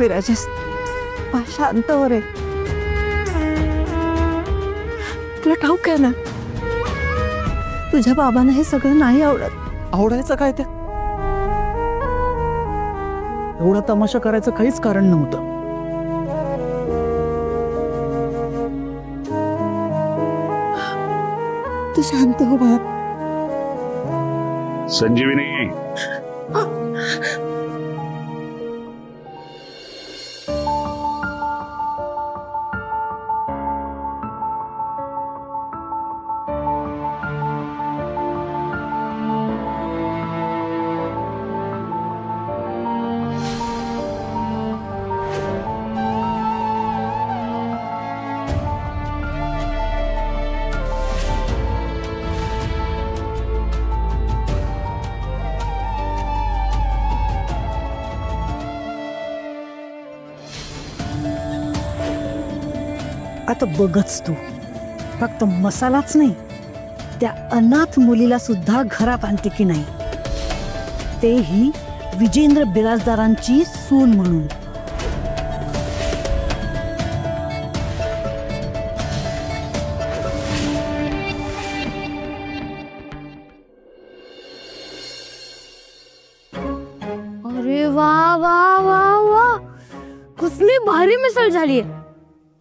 विराजस, शांत हो रे. तुला ठाऊक आहे ना, तुझ्या बाबांना हे सगळं नाही आवडत. आवडायचं काय ते? एवढा तमाशा करायचं काहीच कारण नव्हतं. तू शांत हो बाळा. संजीवनी, आता बघच तू, फक्त मसालाच नाही, त्या अनाथ मुलीला सुद्धा घरात आणते की नाही, तेही विजेंद्र बिराजदारांची सून म्हणून. अरे वा वा वा वा, कसली भारी मिसळ झालीये.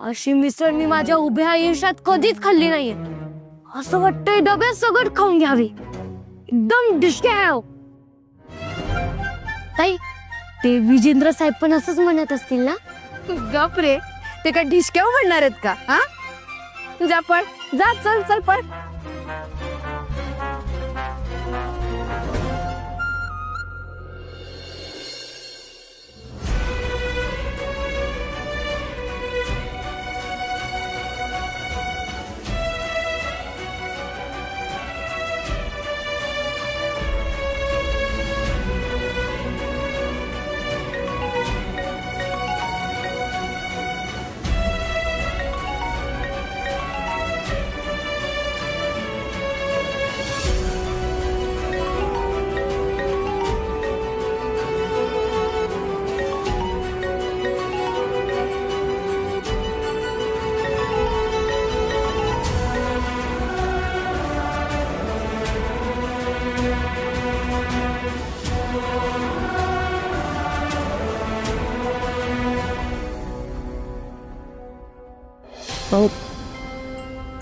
अशी मिसळ मी माझ्या उभ्या आयुष्यात कधीच खाल्ली नाहीये. असं वाटतंय डब्यात सगळं खाऊन घ्यावी. एकदम डिशके आहे. ताई, ते विजेंद्र साहेब पण असंच म्हणत असतील ना? गप रे, ते काय ढिशक्याव म्हणणार आहेत का? हा, जा पळ, जा, चल चल पळ.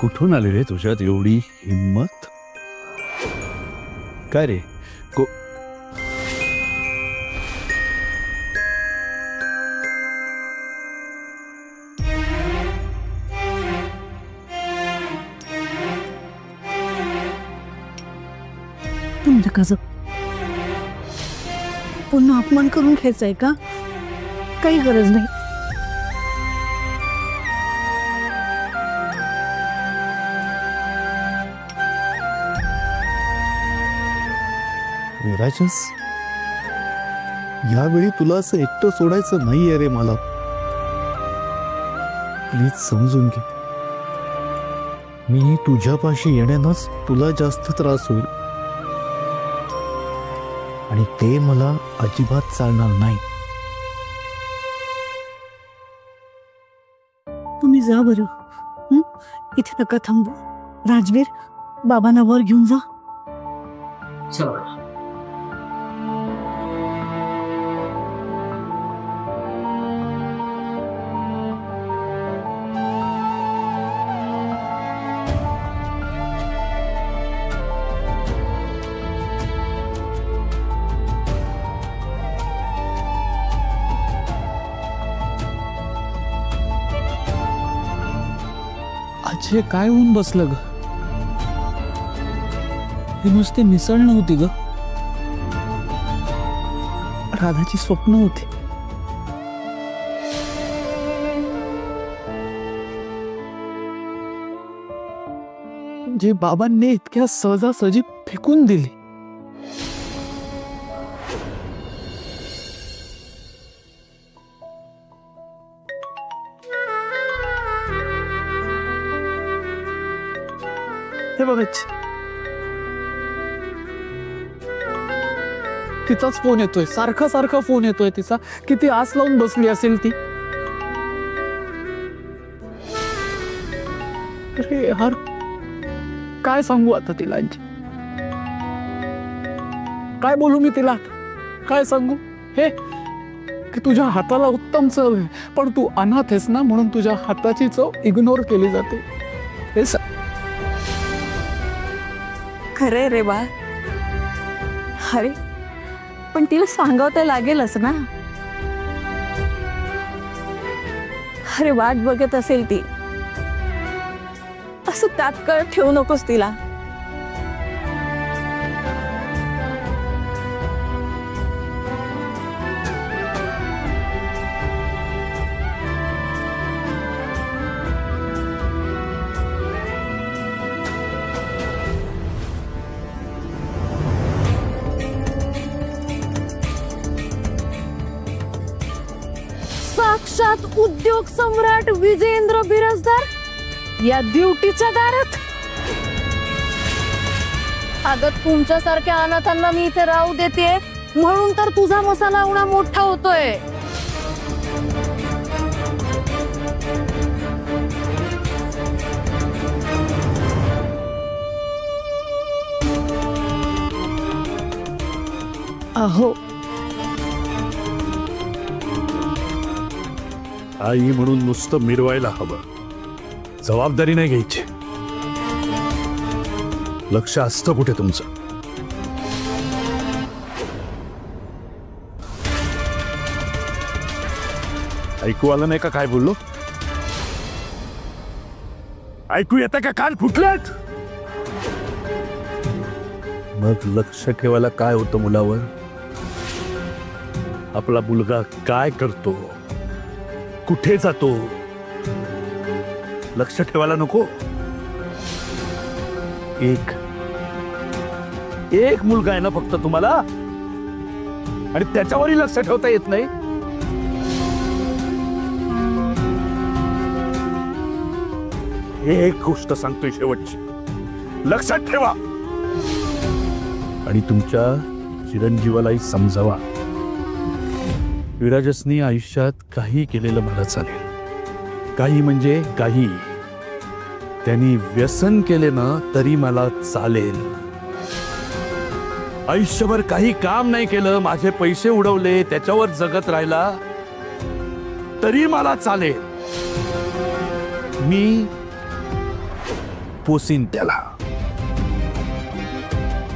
कुठून आली रे तुझ्यात एवढी हिम्मत? काय रे? तुमचं पुन्हा अपमान करून घ्यायचंय का? काही गरज नाही. विराजस, यावेळी तुला असं एकटं सोडायचं नाहीये रे मला. प्लीज समजून घे. मी तुझ्यापाशी येण्यानंच तुला जास्त त्रास होईल आणि ते मला अजिबात चालणार नाही. तुम्ही जा बरं, इथे नका थांबू. राजवीर, बाबांना वर घेऊन जा. चला. हे काय होऊन बसलं ग? हे नुसते मिसळ नव्हती ग, राधाची स्वप्न होती. जे बाबांनी इतक्या सहजासहजी फेकून दिली. हे बघाच, तिचाच फोन येतोय, सारखा सारखा फोन येतोय तिचा. किती आस लावून बसली असेल ती. अरे यार, काय सांगू आता तिला? काय बोलू मी तिला? काय सांगू? हे की तुझ्या हाताला उत्तम चव आहे, पण तू अनाथ आहेस ना, म्हणून तुझ्या हाताची चव इग्नोर केली जाते. हे खरंय रे बा. अरे पण तिला सांगावं लागेलच ना. अरे वाट बघत असेल ती. असं तात्काळ ठेवू नकोस तिला. साक्षात उद्योग सम्राट विजेंद्र बिराजदार या ड्युटीच्या दारात. अगं तुमच्यासारख्या अनाथांना मी इथे राहू देते म्हणून तर तुझा मसाला एवढा मोठा होतोय. अहो आई म्हणून नुसतं मिरवायला हवं, जबाबदारी नाही घ्यायची. लक्ष असतं कुठे तुमचं? ऐकू आलं नाही का काय बोललो? ऐकू येतं का? कान फुटलेत? मग लक्ष ठेवायला काय होतं मुलावर? आपला मुलगा काय करतो, कुठे जातो, लक्ष ठेवायला नको? एक मुलगा आहे ना फक्त तुम्हाला, आणि त्याच्यावरही लक्ष ठेवता येत नाही. एक गोष्ट सांगतोय शेवटची, लक्षात ठेवा. आणि तुमच्या चिरंजीवालाही समजावा, विराजसनी आयुष्यात काही केलेलं मला चालेल. काही म्हणजे काही. त्यांनी व्यसन केले ना तरी मला चालेल. आयुष्यभर काही काम नाही केलं, माझे पैसे उडवले, त्याच्यावर जगत राहिला तरी मला चालेल. मी पोसीन त्याला.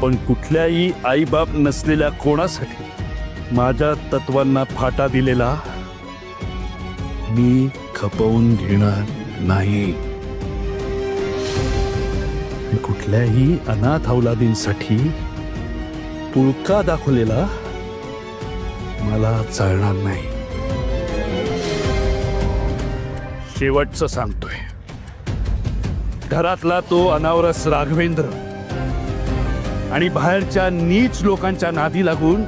पण कुठल्याही आईबाप नसलेल्या कोणासाठी माझ्या तत्वांना फाटा दिलेला मी खपवून घेणार नाही. कुठल्याही अनाथ अवलादींसाठी पुळका दाखवलेला मला चालणार नाही. शेवटचं सांगतोय, घरातला तो अनावरस राघवेंद्र आणि बाहेरच्या नीच लोकांच्या नादी लागून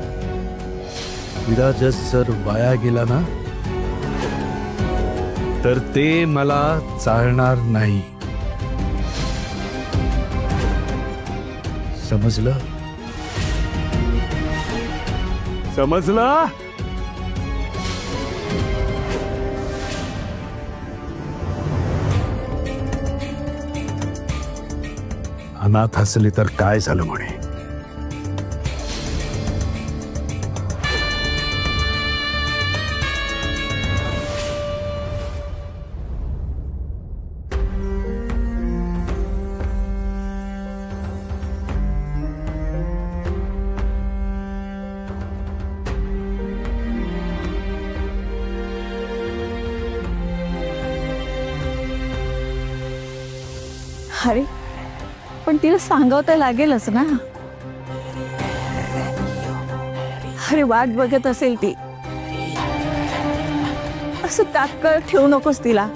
विराजस जर वाया गेला ना तर ते मला चालणार नाही. समजलं? समजलं? अनाथ असले तर काय झालं म्हणे. अरे पण तिला सांगावं लागेलच ना. अरे वाट बघत असेल ती. असं तात्काळ ठेवू नकोस तिला.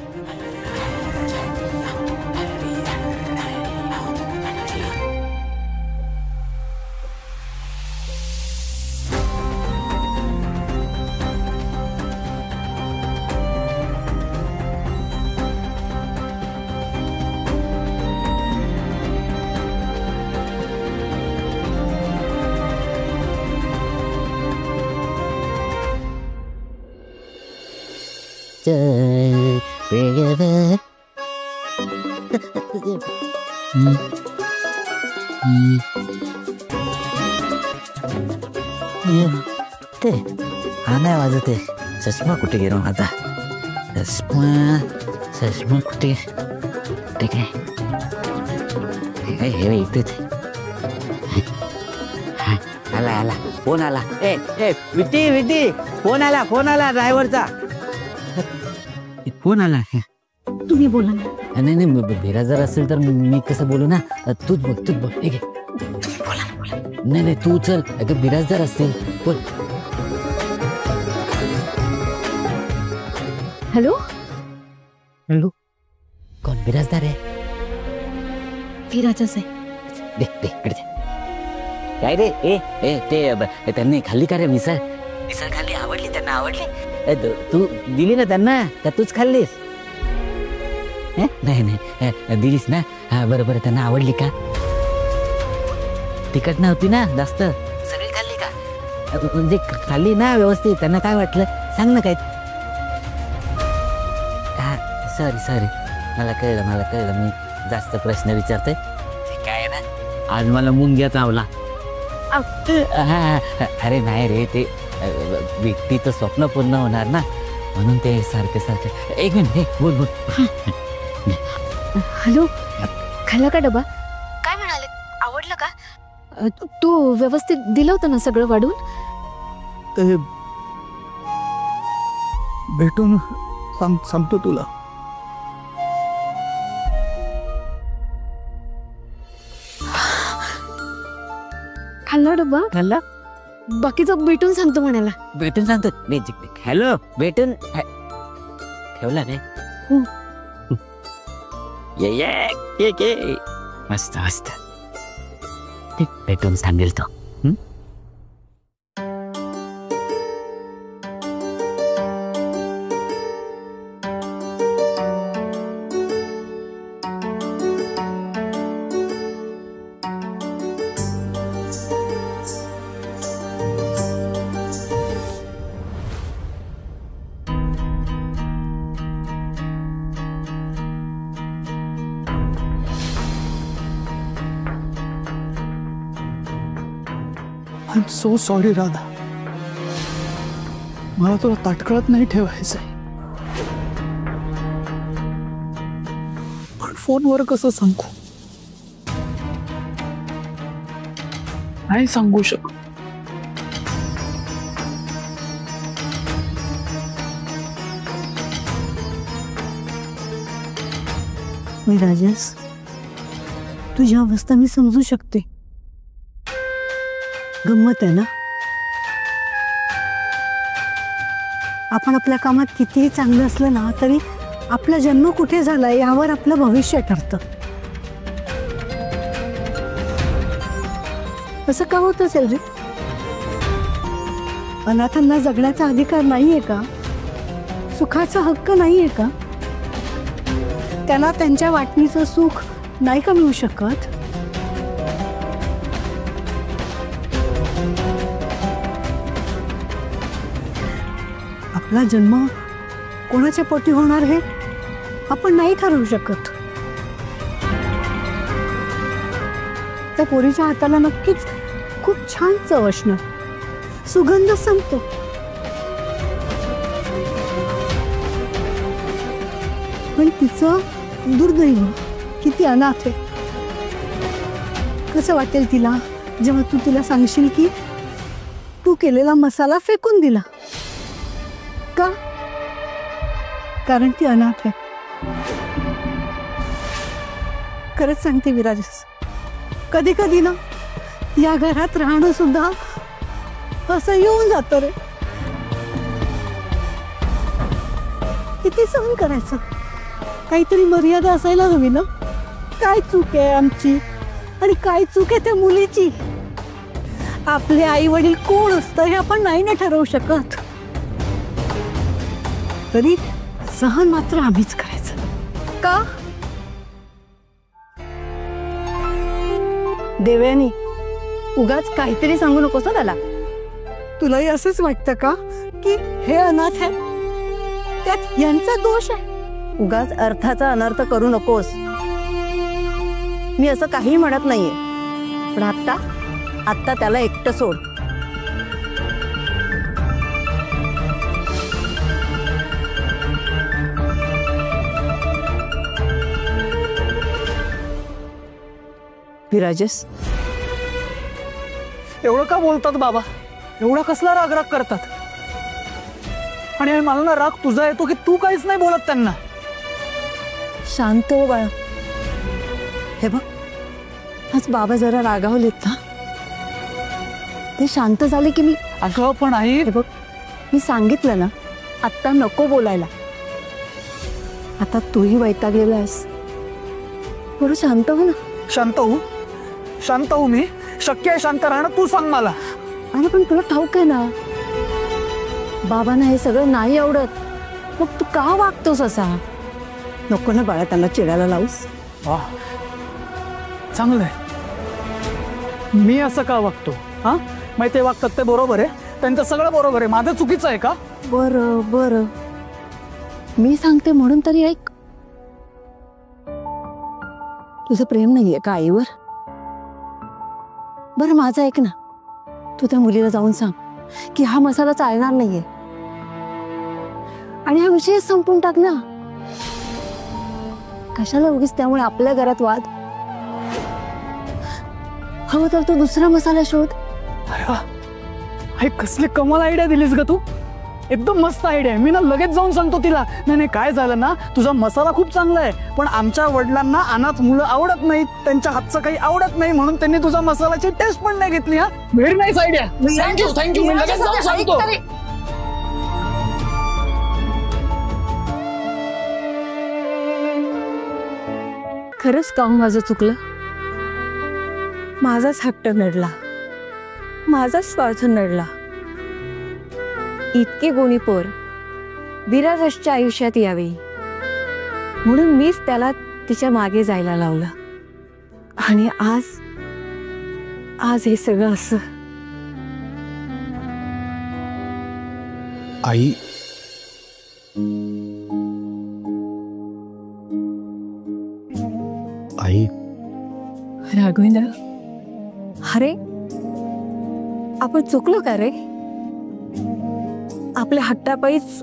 वेळेवर ते हा नाही वाजते. चष्मा कुठे गेलो आता? चष्मा कुठे? ठीक आहे हे इथेच. आला आला फोन आला. ए ए विटी विटी फोन आला ड्रायव्हरचा फोन आला. तुम्ही बोला ना. नाही नाही भेरा जर असेल तर मी कसं बोलू ना. तूच बोल बोला बोला. नाही नाही तू चल. अगं बिराजदार असतील बोल. हॅलो हॅलो कोण बिराजदार आहे? विराजच आहे. दे दे इकडे दे. काय रे ए ए ते त्यांनी खाल्ली का रे मिसळ? मिसळ खाल्ली आवडली त्यांना? आवडली? तू दिली ना त्यांना का तूच खाल्लीस? नाही नाही दिलीस ना. हा बरोबर त्यांना आवडली का? तिखट नव्हती ना जास्त? सगळी खाल्ली का? म्हणजे खाल्ली ना व्यवस्थित? त्यांना काय वाटलं सांग ना काय. हा सॉरी मला कळलं मी जास्त प्रश्न विचारते. काय ना आज मला मुंग्या चावला. अरे नाही रे ते व्यक्तीचं स्वप्न पूर्ण होणार ना म्हणून ते सारखे. एक मिनिट बोल. हॅलो खाल्ला का डबा? काय म्हणाले? आवडलं का? तू व्यवस्थित दिलं होतं ना सगळं वाढून? ते भेटून सांगतो तुला. खाल्ला डबा? खाल्ला? बाकीचं भेटून सांगतो म्हणाला. भेटून सांगतो. हॅलो भेटून ठेवला रे. ये मस्त भेटून सांगेल तो. I am so sorry Radha. मला तुला ताटकळत नाही ठेवायचंय पण फोनवर कसं सांगू? नाही सांगू शकत. विराजस तुझी अवस्था मी समजू शकते. गंमत आहे ना. आपण आपल्या कामात कितीही चांगलं असलं ना तरी आपला जन्म कुठे झाला यावर आपलं भविष्य ठरतं. असं का होत असेल रे? अनाथांना जगण्याचा अधिकार नाहीये का? सुखाचा हक्क नाहीये का? त्यांना त्यांच्या वाटणीचं सुख नाही का मिळू शकत? आपला जन्म कोणाच्या पोटी होणार हे आपण नाही ठरवू शकत. त्या पोरीच्या हाताला नक्कीच खूप छान चव असणार. सुगंध संपतो. पण तिचं दुर्दैव किती अनाथ आहे. कसं वाटेल तिला जेव्हा तू तिला सांगशील की तू केलेला मसाला फेकून दिला का? कारण ती अनाथ आहे. खरंच सांगते विराजस, कधी कधी ना या घरात राहणं सुद्धा असं येऊन जातं रे. किती सहन करायचं? काहीतरी मर्यादा असायला हवी ना. काय चूक आहे आमची आणि काय चूक आहे त्या मुलीची? आपले आई वडील कोण असतं हे आपण नाही ना ठरवू शकत. तरी सहन मात्र आम्हीच करायचं. का? देवयानी, उगाच काहीतरी सांगू नकोस ना त्याला. तुलाही असंच वाटतं का की हे अनाथ आहे, त्यात यांचा दोष आहे? उगाच अर्थाचा अनर्थ करू नकोस. मी असं काही म्हणत नाहीये, पण आत्ता त्याला एकटं सोड. विराजेस, एवढं का बोलतात बाबा? एवढा कसला राग करतात? आणि मला ना राग तुझा येतो की तू काहीच नाही बोलत त्यांना. शांत हो बाळा. हे बघ, आज बाबा जरा रागावलेत ना, ते शांत झाले की मी. अगं पण आई, हे बघ, मी सांगितलं ना आत्ता नको बोलायला. आता तूही वैतागलेला आहेस, थोडं शांत हो ना. शांत हो मी. शक्य आहे शांत राहणं? तू सांग मला. अरे पण तुला ठाऊक आहे ना, बाबांना हे सगळं नाही आवडत. मग तू का वागतोस असा? नको ना बाळा त्यांना चिडायला लावूस. वाह, चांगलं आहे. मी असं का वागतो? हा, माहिती ते वागतात ते बरोबर आहे, त्यांचं सगळं बरोबर आहे, माझं चुकीचं आहे का? बरं मी सांगते म्हणून तरी ऐक. तुझं प्रेम नाहीये का आईवर? बरं माझं ऐक ना, तू त्या मुलीला जाऊन सांग की हा मसाला चालणार नाहीये आणि हा विषय संपून टाक ना. कशाला उगीच त्यामुळे आपल्या घरात वाद? हवं तर तू दुसरा मसाला शोध. अरे वा, कसली कमाल आयडिया दिलीस ग तू. एकदम मस्त आयडिया आहे. मी ना लगेच जाऊन सांगतो तिला. नाही काय झालं ना, तुझा मसाला खूप चांगला आहे, पण आमच्या वडिलांना अनाथ मुलं आवडत नाहीत, त्यांच्या हातचं काही आवडत नाही, म्हणून त्यांनी तुझा मसाल्याची टेस्ट पण नाही घेतली. हा, व्हेरी नाईस आयडिया. थँक्यू. मी लगेच जाऊन सांगतो. खरंच का माझं चुकलं? माझाच हट्ट नडला, माझाच स्वार्थ नडला. इतके गुणी पोर विराजच्या आयुष्यात यावे म्हणून मीच त्याला तिच्या मागे जायला लावलं. आणि आज हे सगळं असं. आई, राघवेंद्र, अरे आपण चुकलो का रे? आपल्या हट्टापायीच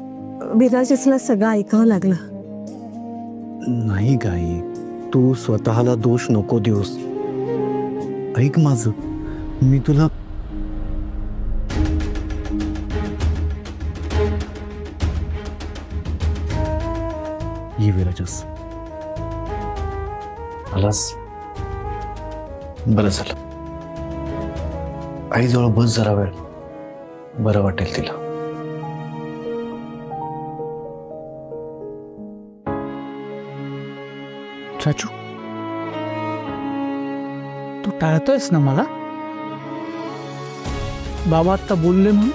विराजेसला सगळं ऐकावं लागलं. नाही गाई, तू स्वतःला दोष नको देऊस. ऐक माझं, मी तुला ये विराजस. आलास? बरं झालं. आईजवळ बस जरा वेळ, बरं वाटेल तिला. चाचू, तू टाळतोयस ना मला? बाबा आता बोलले म्हणून?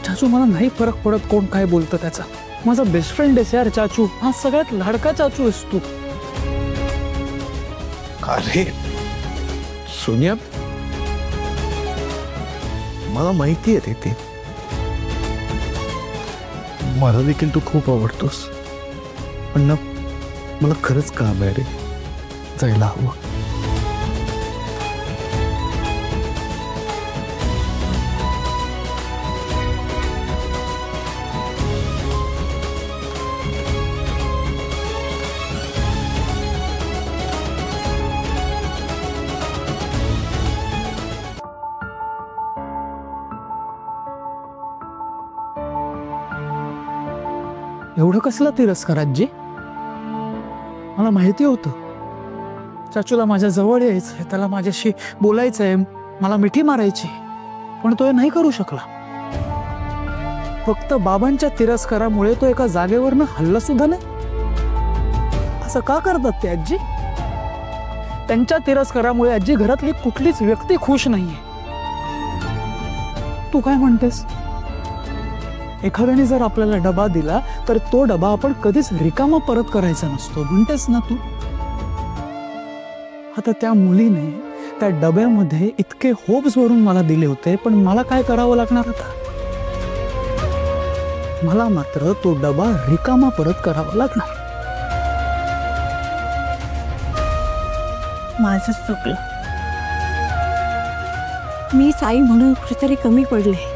चाचू, मला नाही फरक पडत कोण काय बोलतं त्याचा. माझा बेस्ट फ्रेंड आहेस यार चाचू. हा सगळ्यात लाडका चाचू आहेस तू. अरे सोनिया, मला माहिती आहे ते. मला देखील तू खूप आवडतोस, पण ना मला खरंच काम आहे रे, जायला हवं. एवढं कसला तिरस्कार आजी? मला माहिती होतं चाचूला माझ्या जवळ यायचंय, त्याला माझ्याशी बोलायचंय, मला मिठी मारायची, पण तो हे नाही करू शकला. फक्त बाबांच्या तिरस्कारामुळे तो एका जागेवरनं हल्ला सुद्धा नाही. असं का करतात ते आजी? त्यांच्या तिरस्कारामुळे आजी घरातली कुठलीच व्यक्ती खुश नाहीये. तू काय म्हणतेस? एखाद्याने जर आपल्याला डबा दिला तर तो डबा आपण कधीच रिकामा परत करायचा नसतो, म्हणतेस ना तू? आता त्या मुलीने त्या डब्यामध्ये इतके होप्स भरून मला दिले होते, पण मला काय करावं लागणार आता? मला मात्र तो डबा रिकामा परत करावा लागणार. माझंच चुकलं. मी साई म्हणून कुठेतरी कमी पडले.